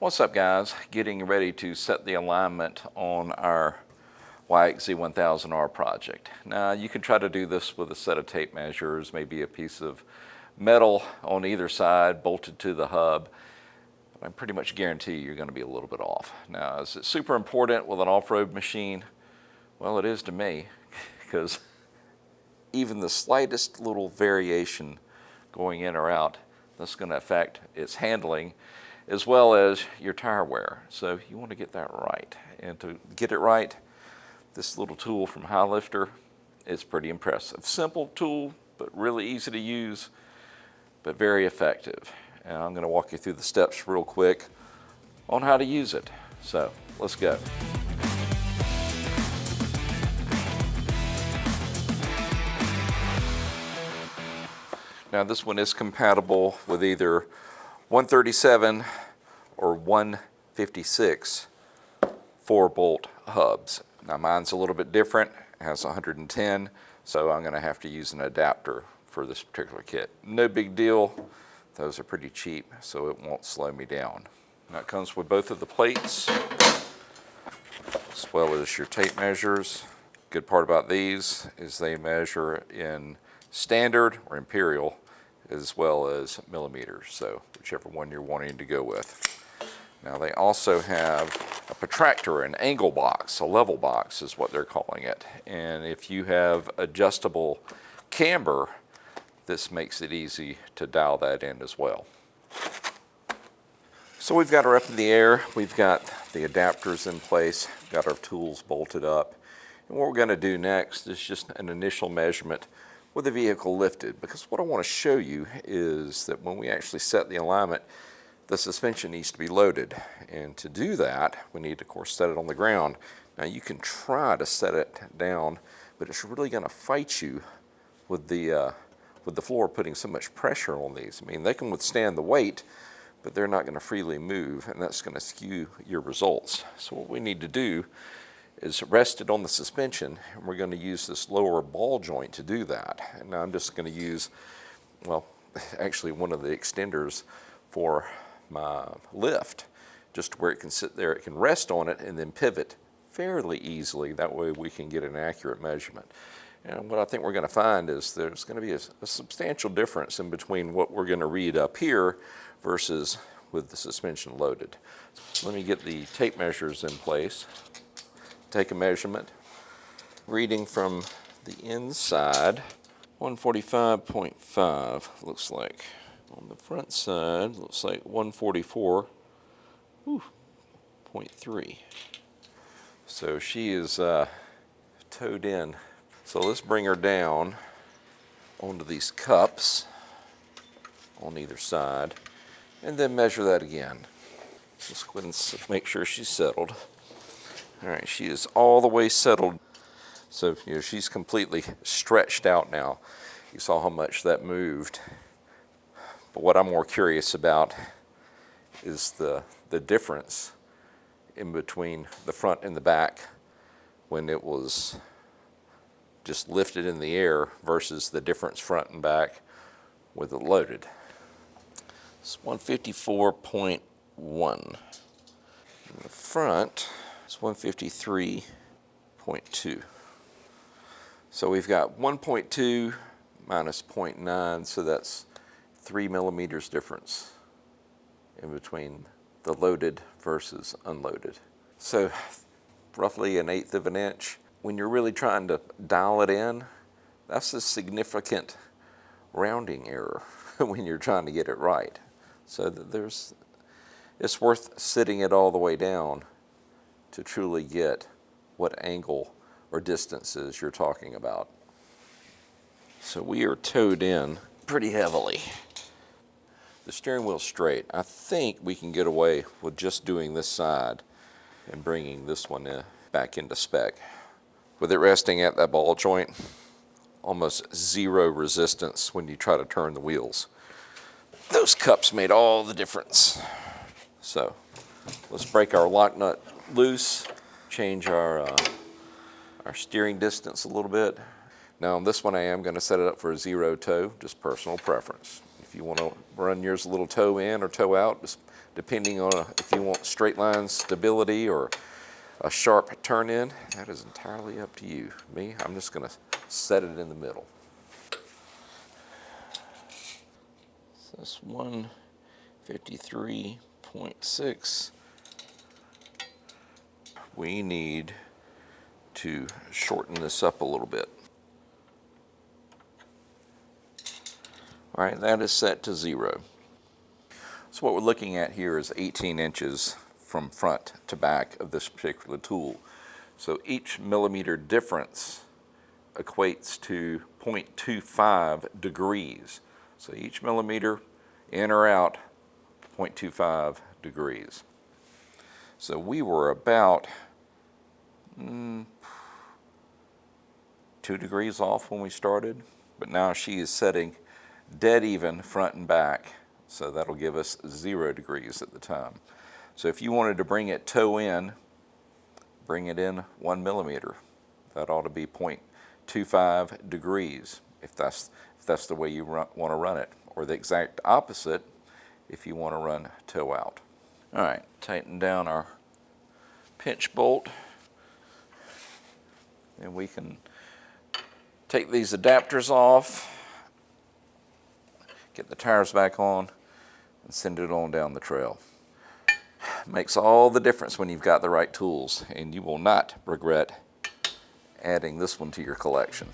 What's up, guys? Getting ready to set the alignment on our YXZ1000R project. Now, you can try to do this with a set of tape measures, maybe a piece of metal on either side bolted to the hub. I pretty much guarantee you're going to be a little bit off. Now, is it super important with an off-road machine? Well, it is to me, because even the slightest little variation going in or out, that's going to affect its handling as well as your tire wear. So you want to get that right. And to get it right, this little tool from High Lifter is pretty impressive. Simple tool, but really easy to use, but very effective. And I'm going to walk you through the steps real quick on how to use it. So let's go. Now, this one is compatible with either 137 or 156 4-bolt hubs. Now, mine's a little bit different. It has 110, so I'm going to have to use an adapter for this particular kit. No big deal. Those are pretty cheap, so it won't slow me down. Now, it comes with both of the plates, as well as your tape measures. Good part about these is they measure in standard or imperial, as well as millimeters, so whichever one you're wanting to go with. Now, they also have a protractor, an angle box, a level box is what they're calling it. And if you have adjustable camber, this makes it easy to dial that in as well. So we've got her up in the air, we've got the adapters in place, got our tools bolted up. And what we're going to do next is just an initial measurement with the vehicle lifted, because what I want to show you is that when we actually set the alignment, the suspension needs to be loaded. And to do that, we need to, of course, set it on the ground. Now, you can try to set it down, but it's really going to fight you with the floor putting so much pressure on these. I mean, they can withstand the weight, but they're not going to freely move, and that's going to skew your results. So what we need to do is rest it on the suspension, and we're going to use this lower ball joint to do that. And now I'm just going to use, well, actually one of the extenders for my lift, just where it can sit there, it can rest on it and then pivot fairly easily. That way we can get an accurate measurement. And what I think we're going to find is there's going to be a substantial difference in between what we're going to read up here versus with the suspension loaded. So let me get the tape measures in place. Take a measurement, reading from the inside, 145.5 looks like. On the front side, looks like 144.3. So she is towed in. So let's bring her down onto these cups on either side, and then measure that again. Let's go ahead and make sure she's settled. All right, she is all the way settled. So, she's completely stretched out now. You saw how much that moved. But what I'm more curious about is the difference in between the front and the back when it was just lifted in the air versus the difference front and back with it loaded. It's 154.1. In the front, it's 153.2. So we've got 1.2 minus 0.9, so that's 3 millimeters difference in between the loaded versus unloaded. So roughly 1/8 of an inch. When you're really trying to dial it in, that's a significant rounding error when you're trying to get it right. So it's worth sitting it all the way down to truly get what angle or distances you're talking about. So we are towed in pretty heavily. The steering wheel's straight. I think we can get away with just doing this side and bringing this one back into spec. With it resting at that ball joint, almost zero resistance when you try to turn the wheels. Those cups made all the difference. So let's break our lock nut loose, change our steering distance a little bit. Now on this one I am going to set it up for a 0 toe, just personal preference. If you want to run yours a little toe in or toe out, just depending on if you want straight line stability or a sharp turn in. That is entirely up to you. Me, I'm just going to set it in the middle. So that's 153.6. We need to shorten this up a little bit. All right, that is set to 0. So what we're looking at here is 18 inches from front to back of this particular tool. So each millimeter difference equates to 0.25 degrees. So each millimeter in or out, 0.25 degrees. So we were about 2 degrees off when we started, but now she is setting dead even front and back, so that'll give us 0 degrees at the time. So if you wanted to bring it toe in, bring it in 1 millimeter. That ought to be 0.25 degrees if that's the way you want to run it, or the exact opposite if you want to run toe out. All right, tighten down our pinch bolt, and we can take these adapters off, get the tires back on, and send it on down the trail. Makes all the difference when you've got the right tools, and you will not regret adding this one to your collection.